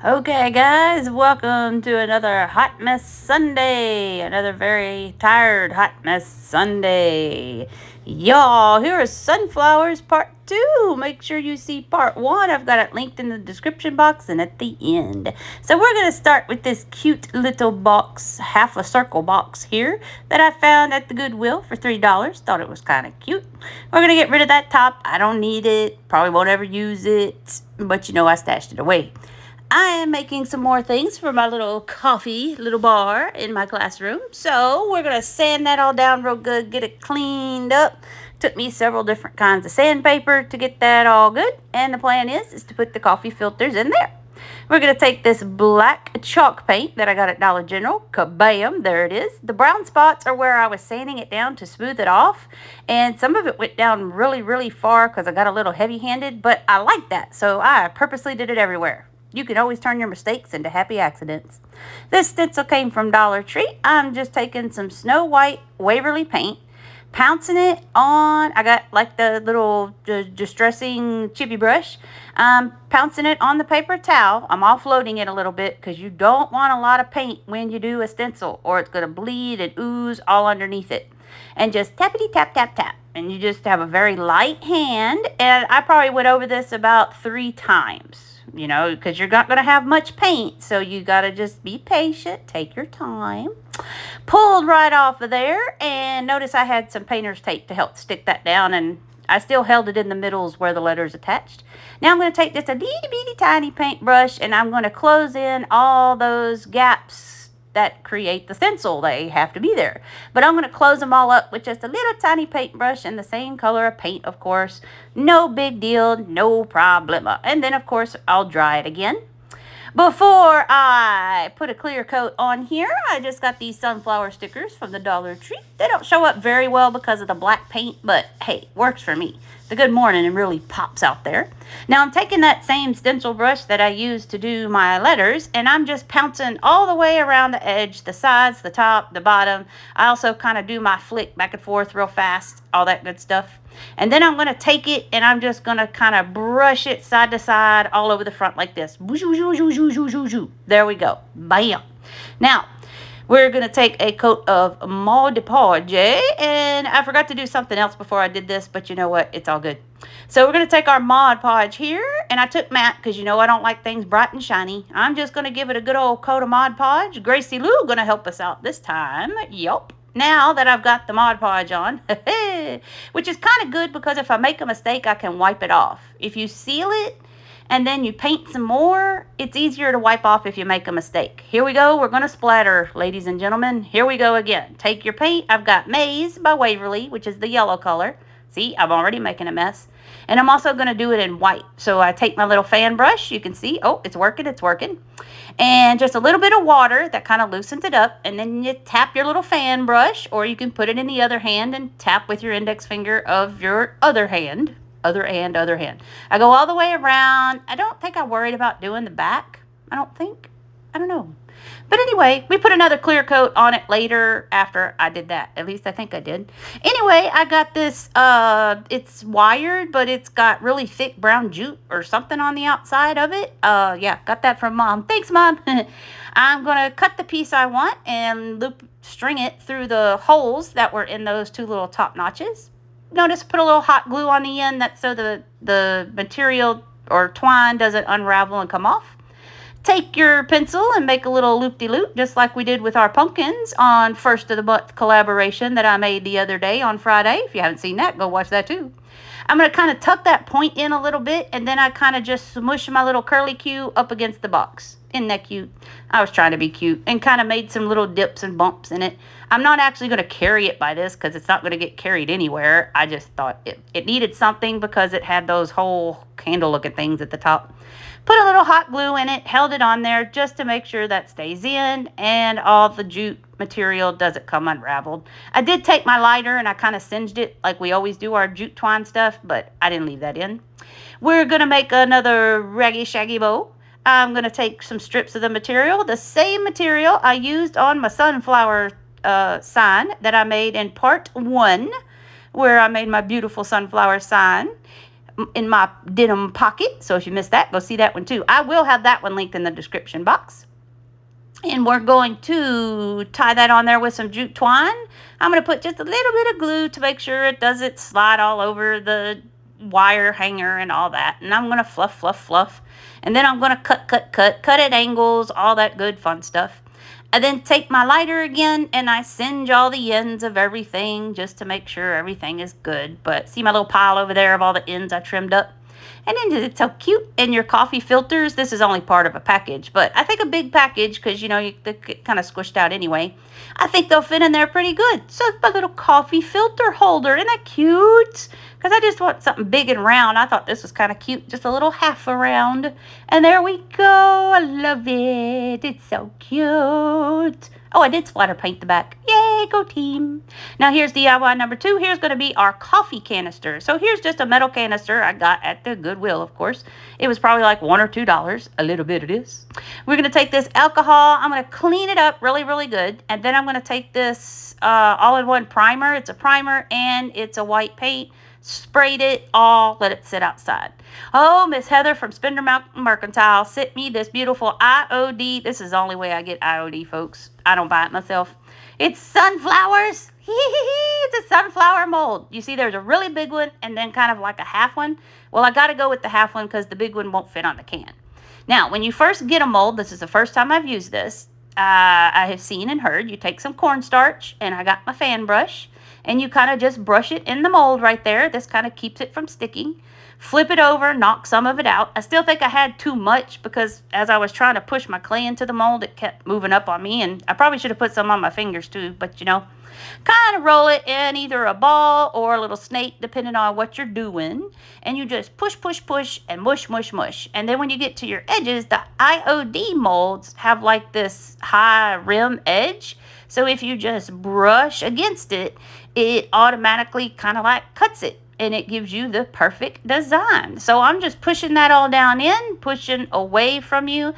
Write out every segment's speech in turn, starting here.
Okay, guys, welcome to another Hot Mess Sunday. Another very tired Hot Mess Sunday. Y'all, here is Sunflowers Part 2. Make sure you see Part 1. I've got it linked in the description box and at the end. So, we're going to start with this cute little box, half a circle box here that I found at the Goodwill for $3. Thought it was kind of cute. We're going to get rid of that top. I don't need it. Probably won't ever use it. But I stashed it away. I am making some more things for my little coffee, little bar in my classroom. So we're going to sand that all down real good, get it cleaned up. Took me several different kinds of sandpaper to get that all good. And the plan is to put the coffee filters in there. We're going to take this black chalk paint that I got at Dollar General. Kabam, there it is. The brown spots are where I was sanding it down to smooth it off. And some of it went down really, really far because I got a little heavy-handed. But I like that, so I purposely did it everywhere. You can always turn your mistakes into happy accidents. This stencil came from Dollar Tree. I'm just taking some Snow White Waverly paint, pouncing it on. I got like the little distressing chippy brush. I'm pouncing it on the paper towel. I'm offloading it a little bit because you don't want a lot of paint when you do a stencil or it's going to bleed and ooze all underneath it. And just tappity tap tap tap. And you just have a very light hand. And I probably went over this about 3 times. Because you're not going to have much paint. So you got to just be patient. Take your time. Pulled right off of there. And notice I had some painter's tape to help stick that down. And I still held it in the middles where the letter's attached. Now I'm going to take just a itty bitty tiny paintbrush. And I'm going to close in all those gaps that create the stencil. They have to be there. But I'm going to close them all up with just a little tiny paintbrush in the same color of paint, of course. No big deal, no problema. And then, of course, I'll dry it again. Before I put a clear coat on here, I just got these sunflower stickers from the Dollar Tree. They don't show up very well because of the black paint, but hey, works for me. The good morning and really pops out there. Now I'm taking that same stencil brush that I used to do my letters, and I'm just pouncing all the way around the edge, the sides, the top, the bottom. I also kind of do my flick back and forth real fast, all that good stuff. And then I'm going to take it and I'm just going to kind of brush it side to side all over the front like this. There we go. Bam. Now, we're going to take a coat of Mod Podge. And I forgot to do something else before I did this, but you know what? It's all good. So we're going to take our Mod Podge here. And I took matte because I don't like things bright and shiny. I'm just going to give it a good old coat of Mod Podge. Gracie Lou going to help us out this time. Yup. Now that I've got the Mod Podge on, which is kind of good because if I make a mistake, I can wipe it off. If you seal it and then you paint some more, it's easier to wipe off if you make a mistake. Here we go. We're going to splatter, ladies and gentlemen. Here we go again. Take your paint. I've got Maze by Waverly, which is the yellow color. See, I'm already making a mess. And I'm also going to do it in white. So I take my little fan brush. You can see, oh, it's working, it's working. And just a little bit of water that kind of loosens it up. And then you tap your little fan brush, or you can put it in the other hand and tap with your index finger of your other hand. Other hand. I go all the way around. I don't think I worried about doing the back. I don't know. But anyway, we put another clear coat on it later after I did that. At least I think I did. Anyway, I got this, it's wired, but it's got really thick brown jute or something on the outside of it. Yeah, got that from Mom. Thanks, Mom. I'm going to cut the piece I want and string it through the holes that were in those 2 little top notches. Notice put a little hot glue on the end that's so the material or twine doesn't unravel and come off. Take your pencil and make a little loop-de-loop, just like we did with our pumpkins on first of the month collaboration that I made the other day on Friday. If you haven't seen that, go watch that too. I'm going to kind of tuck that point in a little bit, and then I kind of just smush my little curly Q up against the box. Isn't that cute? I was trying to be cute and kind of made some little dips and bumps in it. I'm not actually going to carry it by this because it's not going to get carried anywhere. I just thought it needed something because it had those whole candle-looking things at the top. Put a little hot glue in it, held it on there just to make sure that stays in and all the jute material doesn't come unraveled. I did take my lighter and I kind of singed it like we always do our jute twine stuff, but I didn't leave that in. We're going to make another raggy shaggy bow. I'm going to take some strips of the material, the same material I used on my sunflower sign that I made in part 1, where I made my beautiful sunflower sign. in my denim pocket. So if you missed that, go see that one too. I will have that one linked in the description box. And we're going to tie that on there with some jute twine. I'm going to put just a little bit of glue to make sure it doesn't slide all over the wire hanger and all that. And I'm going to fluff, fluff, fluff. And then I'm going to cut at angles, all that good fun stuff. I then take my lighter again and I singe all the ends of everything just to make sure everything is good. But see my little pile over there of all the ends I trimmed up? And then it's so cute. And your coffee filters, this is only part of a package, but I think a big package, because you know, they get kind of squished out anyway. I think they'll fit in there pretty good. So it's my little coffee filter holder. Isn't that cute? Because I just want something big and round. I thought this was kind of cute. Just a little half around. And there we go. I love it. It's so cute. Oh, I did splatter paint the back. Yay, go team. Now here's DIY number 2. Here's going to be our coffee canister. So here's just a metal canister I got at the Goodwill, of course. It was probably like $1 or $2. A little bit of this. We're going to take this alcohol. I'm going to clean it up really, really good. And then I'm going to take this all-in-one primer. It's a primer and it's a white paint. Sprayed it all, let it sit outside. Oh, Miss Heather from Spender Mountain Mercantile sent me this beautiful IOD. This is the only way I get IOD, folks. I don't buy it myself. It's sunflowers. It's a sunflower mold. You see, there's a really big one and then kind of like a half one. Well, I got to go with the half one because the big one won't fit on the can. Now, when you first get a mold, this is the first time I've used this. I have seen and heard you take some cornstarch, and I got my fan brush. And you kind of just brush it in the mold right there. This kind of keeps it from sticking. Flip it over, knock some of it out. I still think I had too much because as I was trying to push my clay into the mold, it kept moving up on me. And I probably should have put some on my fingers too. But, you know, kind of roll it in either a ball or a little snake, depending on what you're doing. And you just push, push, push, and mush, mush, mush. And then when you get to your edges, the IOD molds have like this high rim edge. So if you just brush against it, it automatically kind of like cuts it and it gives you the perfect design. So I'm just pushing that all down in, pushing away from you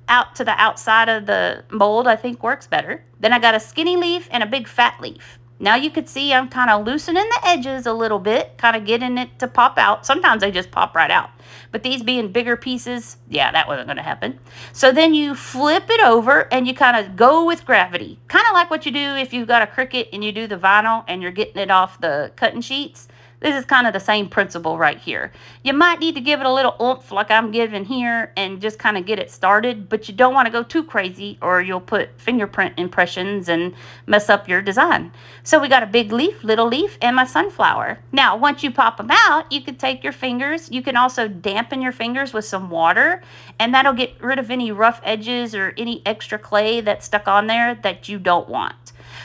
out to the outside of the mold, I think works better. Then I got a skinny leaf and a big fat leaf. Now you could see I'm kind of loosening the edges a little bit, kind of getting it to pop out. Sometimes they just pop right out. But these being bigger pieces, yeah, that wasn't going to happen. So then you flip it over and you kind of go with gravity. Kind of like what you do if you've got a Cricut and you do the vinyl and you're getting it off the cutting sheets. This is kind of the same principle right here. You might need to give it a little oomph like I'm giving here and just kind of get it started, but you don't want to go too crazy or you'll put fingerprint impressions and mess up your design. So we got a big leaf, little leaf, and my sunflower. Now, once you pop them out, you can take your fingers. You can also dampen your fingers with some water, and that'll get rid of any rough edges or any extra clay that's stuck on there that you don't want.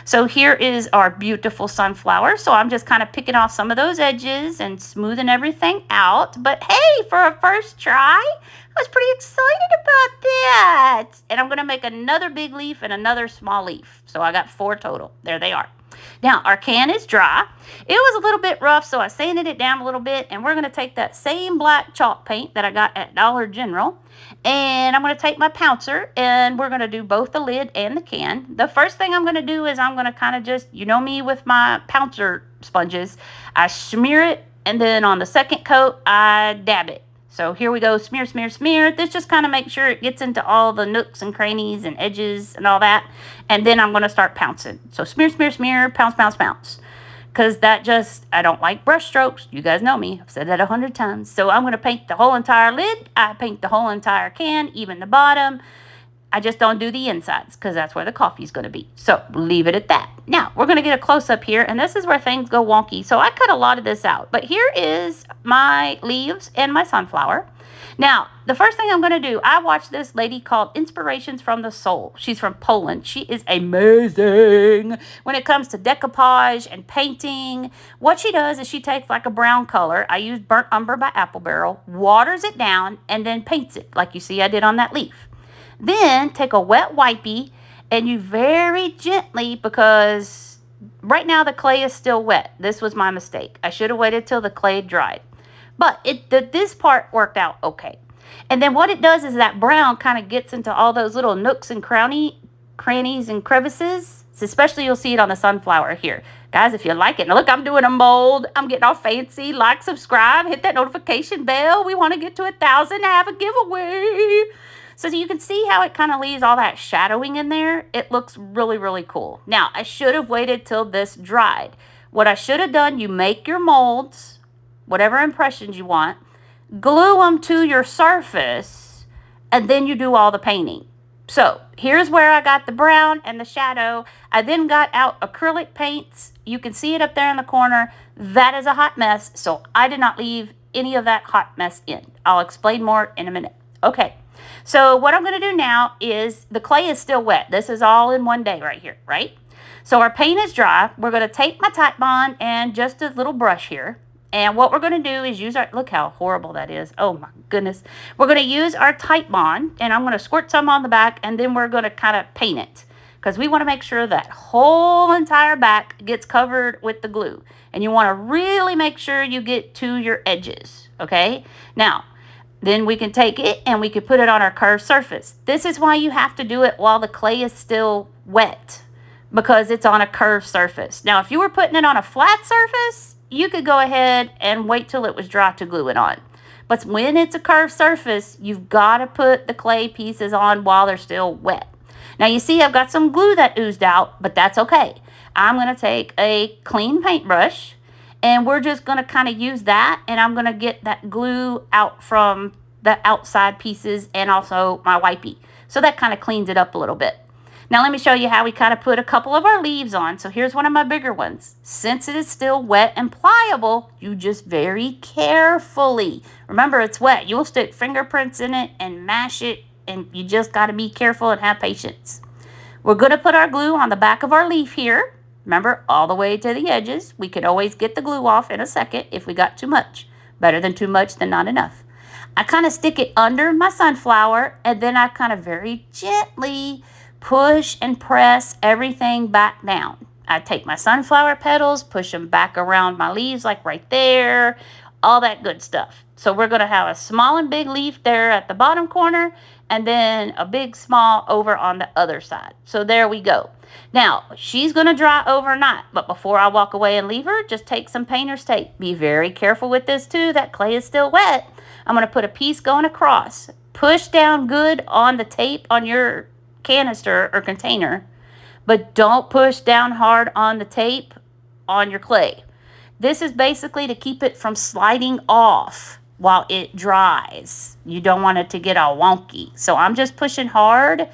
So here is our beautiful sunflower. So I'm just kind of picking off some of those edges and smoothing everything out. But hey, for a first try, I was pretty excited about that. And I'm going to make another big leaf and another small leaf. So I got 4 total. There they are. Now, our can is dry. It was a little bit rough, so I sanded it down a little bit. And we're going to take that same black chalk paint that I got at Dollar General. And I'm going to take my pouncer, and we're going to do both the lid and the can. The first thing I'm going to do is I'm going to kind of just, you know me with my pouncer sponges. I smear it, and then on the second coat, I dab it. So here we go, smear, smear, smear. This just kind of makes sure it gets into all the nooks and crannies and edges and all that. And then I'm going to start pouncing. So smear, smear, smear, pounce, pounce, pounce. Because that just, I don't like brush strokes. You guys know me. I've said that 100 times. So I'm going to paint the whole entire lid. I paint the whole entire can, even the bottom. I just don't do the insides because that's where the coffee is going to be. So leave it at that. Now, we're going to get a close-up here, and this is where things go wonky. So I cut a lot of this out. But here is my leaves and my sunflower. Now, the first thing I'm going to do, I watched this lady called Inspirations from the Soul. She's from Poland. She is amazing when it comes to decoupage and painting. What she does is she takes like a brown color. I use Burnt Umber by Apple Barrel, waters it down, and then paints it like you see I did on that leaf. Then take a wet wipey and you very gently, because right now the clay is still wet. This was my mistake. I should have waited till the clay dried. But this part worked out okay. And then what it does is that brown kind of gets into all those little nooks and crannies and crevices. Especially you'll see it on the sunflower here. Guys, if you like it, now look, I'm doing a mold. I'm getting all fancy. Like, subscribe, hit that notification bell. We want to get to 1,000 to have a giveaway. So you can see how it kind of leaves all that shadowing in there. It looks really, really cool. Now, I should have waited till this dried. What I should have done, you make your molds, whatever impressions you want, glue them to your surface, and then you do all the painting. So here's where I got the brown and the shadow. I then got out acrylic paints. You can see it up there in the corner. That is a hot mess, so I did not leave any of that hot mess in. I'll explain more in a minute. Okay, so what I'm going to do now is, the clay is still wet. This is all in one day right here, right? So our paint is dry. We're going to take my Titebond and just a little brush here. And what we're going to do is use our, look how horrible that is. Oh my goodness. We're going to use our Titebond, and I'm going to squirt some on the back, and then we're going to kind of paint it, because we want to make sure that whole entire back gets covered with the glue. And you want to really make sure you get to your edges, okay? Now, then we can take it and we can put it on our curved surface. This is why you have to do it while the clay is still wet, because it's on a curved surface. Now, if you were putting it on a flat surface, you could go ahead and wait till it was dry to glue it on. But when it's a curved surface, you've got to put the clay pieces on while they're still wet. Now, you see I've got some glue that oozed out, but that's okay. I'm going to take a clean paintbrush, and we're just going to kind of use that, and I'm going to get that glue out from the outside pieces and also my wipey. So that kind of cleans it up a little bit. Now let me show you how we kind of put a couple of our leaves on. So here's one of my bigger ones. Since it is still wet and pliable, you just very carefully, remember it's wet, you'll stick fingerprints in it and mash it, and you just got to be careful and have patience. We're going to put our glue on the back of our leaf here. Remember, all the way to the edges. We could always get the glue off in a second if we got too much. Better than too much than not enough. I kind of stick it under my sunflower, and then I kind of very gently push and press everything back down. I take my sunflower petals, push them back around my leaves, like right there, all that good stuff. So we're going to have a small and big leaf there at the bottom corner, and then a big small over on the other side. So there we go. Now, she's going to dry overnight, but before I walk away and leave her, just take some painter's tape. Be very careful with this too. That clay is still wet. I'm going to put a piece going across. Push down good on the tape on your canister or container, but don't push down hard on the tape on your clay. This is basically to keep it from sliding off while it dries. You don't want it to get all wonky. So I'm just pushing hard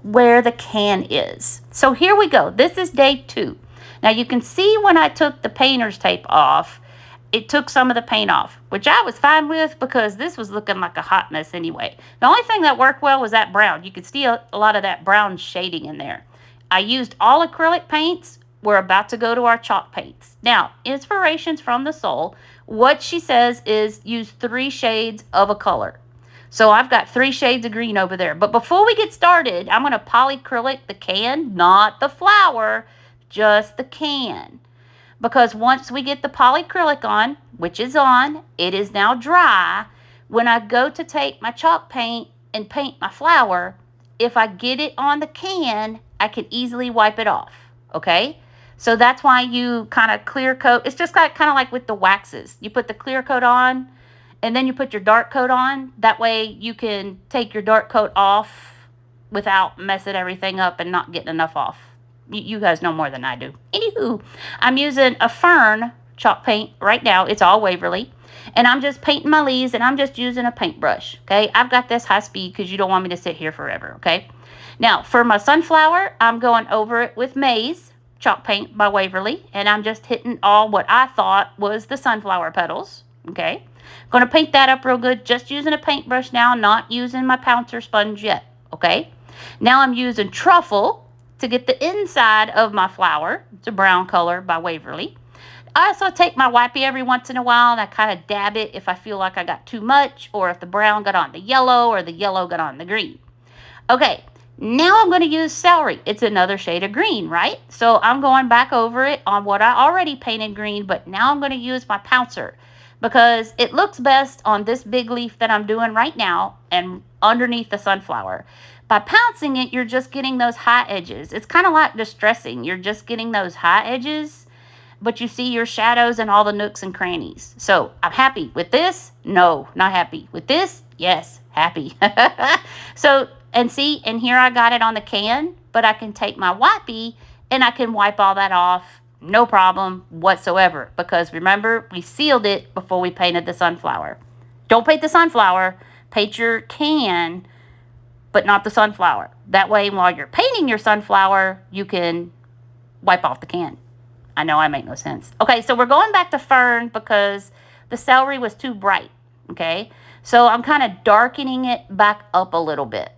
where the can is. So here we go. This is day 2. Now you can see when I took the painter's tape off, it took some of the paint off, which I was fine with because this was looking like a hot mess anyway. The only thing that worked well was that brown. You could see a lot of that brown shading in there. I used all acrylic paints. We're about to go to our chalk paints. Now, inspirations from the soul. What she says is use 3 shades of a color. So I've got 3 shades of green over there. But before we get started, I'm going to polyacrylic the can, not the flower, just the can. Because once we get the polyacrylic on, which is on, it is now dry. When I go to take my chalk paint and paint my flower, if I get it on the can, I can easily wipe it off, okay? So that's why you kind of clear coat. It's just kind of like with the waxes. You put the clear coat on, and then you put your dark coat on. That way you can take your dark coat off without messing everything up and not getting enough off. You guys know more than I do. Anywho, I'm using a fern chalk paint right now. It's all Waverly. And I'm just painting my leaves, and I'm just using a paintbrush, okay? I've got this high speed because you don't want me to sit here forever, okay? Now, for my sunflower, I'm going over it with Maize chalk paint by Waverly, and I'm just hitting all what I thought was the sunflower petals, okay? I'm going to paint that up real good, just using a paintbrush now, not using my pouncer sponge yet, okay? Now I'm using truffle to get the inside of my flower. It's a brown color by Waverly. I also take my wipey every once in a while, and I kind of dab it if I feel like I got too much, or if the brown got on the yellow or the yellow got on the green. Okay, now I'm going to use celery. It's another shade of green, right? So I'm going back over it on what I already painted green, but now I'm going to use my pouncer because it looks best on this big leaf that I'm doing right now and underneath the sunflower. By pouncing it, you're just getting those high edges. It's kind of like distressing. You're just getting those high edges. but you see your shadows and all the nooks and crannies. So I'm happy with this. No, not happy with this. Yes, happy. So, and see, and here I got it on the can, but I can take my wipey and I can wipe all that off. No problem whatsoever, because remember, we sealed it before we painted the sunflower. Don't paint the sunflower, paint your can, but not the sunflower. That way, while you're painting your sunflower, you can wipe off the can. I know I make no sense. Okay, so we're going back to fern because the celery was too bright, okay? So I'm kind of darkening it back up a little bit,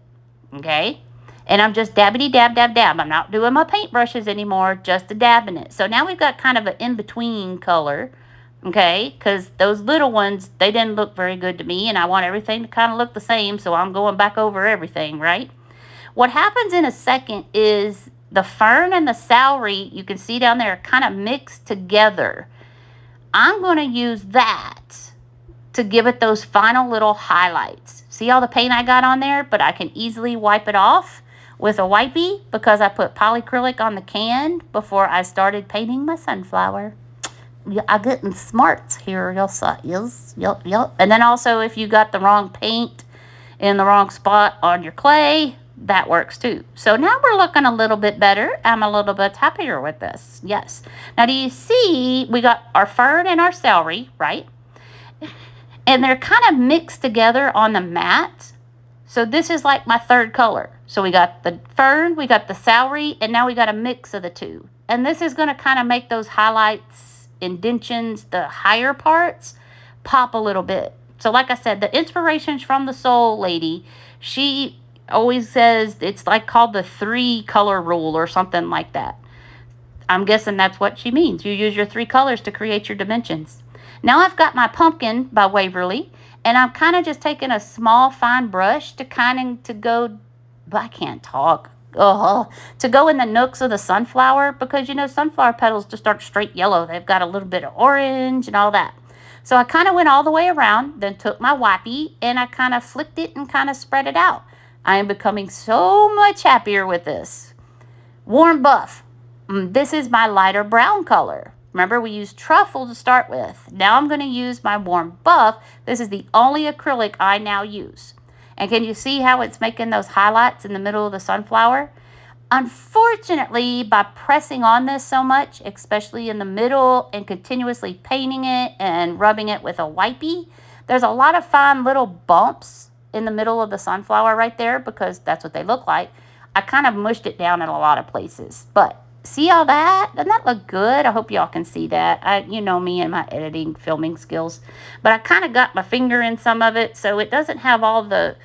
okay? And I'm just dabbity dab, dab, dab. I'm not doing my paintbrushes anymore, just a dabbing it. So now we've got kind of an in-between color, okay? Because those little ones, they didn't look very good to me, and I want everything to kind of look the same, so I'm going back over everything, right? What happens in a second is the fern and the celery, you can see down there, kind of mixed together. I'm going to use that to give it those final little highlights. See all the paint I got on there? But I can easily wipe it off with a wipey because I put polyacrylic on the can before I started painting my sunflower. I'm getting smart here, yes. And then also, if you got the wrong paint in the wrong spot on your clay, that works too. So now we're looking a little bit better. I'm a little bit happier with this. Yes. Now, do you see we got our fern and our celery, right? And they're kind of mixed together on the mat. So this is like my third color. So we got the fern, we got the celery, and now we got a mix of the two. And this is going to kind of make those highlights, indentions, the higher parts, pop a little bit. So like I said, the inspiration's from the Soul Lady. She always says it's like called the 3 color rule or something like that. I'm guessing that's what she means. You use your 3 colors to create your dimensions. Now I've got my pumpkin by Waverly, and I'm kind of just taking a small fine brush to go, but I can't talk. To go in the nooks of the sunflower, because you know sunflower petals just aren't straight yellow. They've got a little bit of orange and all that. So I kind of went all the way around, then took my wipey and I kind of flicked it and kind of spread it out. I am becoming so much happier with this. Warm buff. This is my lighter brown color. Remember, we used truffle to start with. Now I'm going to use my warm buff. This is the only acrylic I now use. And can you see how it's making those highlights in the middle of the sunflower? Unfortunately, by pressing on this so much, especially in the middle and continuously painting it and rubbing it with a wipey, there's a lot of fine little bumps in the middle of the sunflower right there because that's what they look like. I kind of mushed it down in a lot of places. But see all that? Doesn't that look good? I hope y'all can see that. You know me and my editing, filming skills. But I kind of got my finger in some of it, so it doesn't have all the,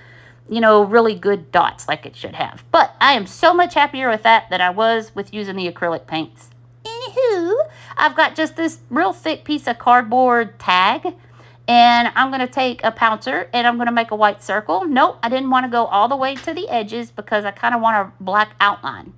really good dots like it should have. But I am so much happier with that than I was with using the acrylic paints. Anywho, I've got just this real thick piece of cardboard tag. And I'm going to take a pouncer and I'm going to make a white circle. Nope, I didn't want to go all the way to the edges because I kind of want a black outline.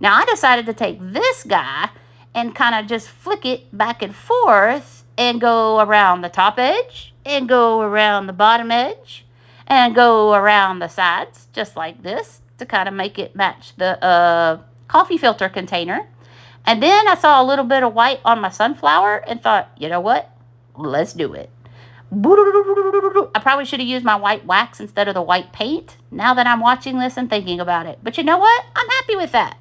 Now, I decided to take this guy and kind of just flick it back and forth and go around the top edge and go around the bottom edge and go around the sides just like this to kind of make it match the coffee filter container. And then I saw a little bit of white on my sunflower and thought, you know what? Let's do it. I probably should have used my white wax instead of the white paint now that I'm watching this and thinking about it. But you know what? I'm happy with that.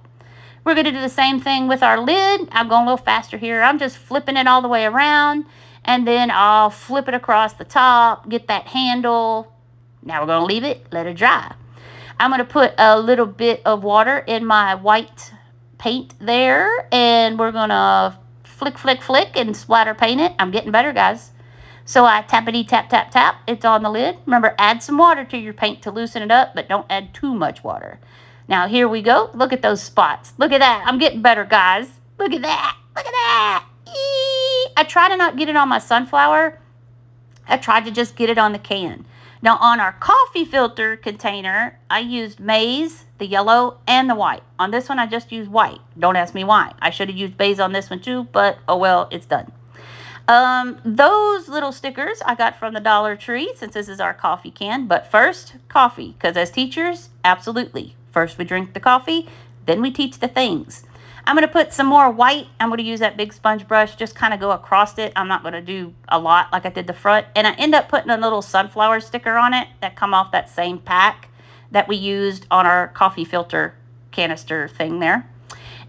We're going to do the same thing with our lid. I'm going a little faster here. I'm just flipping it all the way around. And then I'll flip it across the top, get that handle. Now we're going to leave it, let it dry. I'm going to put a little bit of water in my white paint there. And we're going to flick, flick, flick and splatter paint it. I'm getting better, guys. So I tappity tap, tap, tap. It's on the lid. Remember, add some water to your paint to loosen it up, but don't add too much water. Now, here we go. Look at those spots. Look at that. I'm getting better, guys. Look at that. Look at that. Eee! I try to not get it on my sunflower. I tried to just get it on the can. Now, on our coffee filter container, I used maize, the yellow, and the white. On this one, I just used white. Don't ask me why. I should have used maize on this one too, but oh well, it's done. Those little stickers I got from the Dollar Tree since this is our coffee can. But first, coffee, because as teachers, absolutely. First we drink the coffee, then we teach the things. I'm going to put some more white. I'm going to use that big sponge brush, just kind of go across it. I'm not going to do a lot like I did the front. And I end up putting a little sunflower sticker on it that come off that same pack that we used on our coffee filter canister thing there.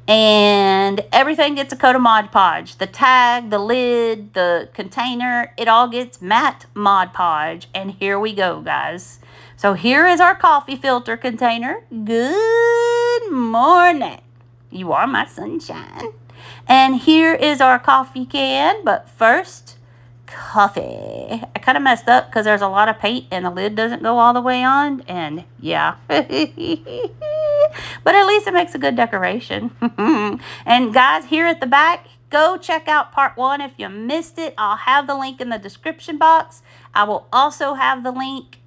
And everything gets a coat of Mod Podge. The tag, the lid, the container, it all gets matte Mod Podge. And here we go, guys. So here is our coffee filter container. Good morning. You are my sunshine. And here is our coffee can. But first, coffee. I kind of messed up because there's a lot of paint and the lid doesn't go all the way on. And yeah. But at least it makes a good decoration. And guys, here at the back, go check out part 1 if you missed it. I'll have the link in the description box. I will also have the link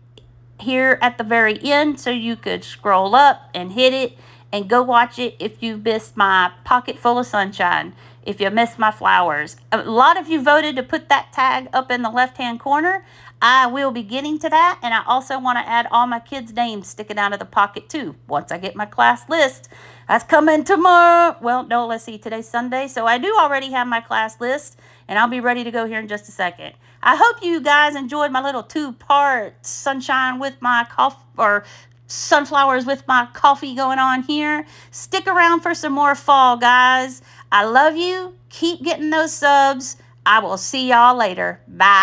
here at the very end so you could scroll up and hit it and go watch it if you missed my pocket full of sunshine, if you missed my flowers. A lot of you voted to put that tag up in the left-hand corner. I will be getting to that, and I also want to add all my kids' names sticking out of the pocket too, once I get my class list. That's coming tomorrow. Well, no, let's see, today's Sunday, so I do already have my class list, and I'll be ready to go here in just a second. I hope you guys enjoyed my little 2-part sunshine with my coffee, or sunflowers with my coffee going on here. Stick around for some more fall, guys. I love you. Keep getting those subs. I will see y'all later. Bye.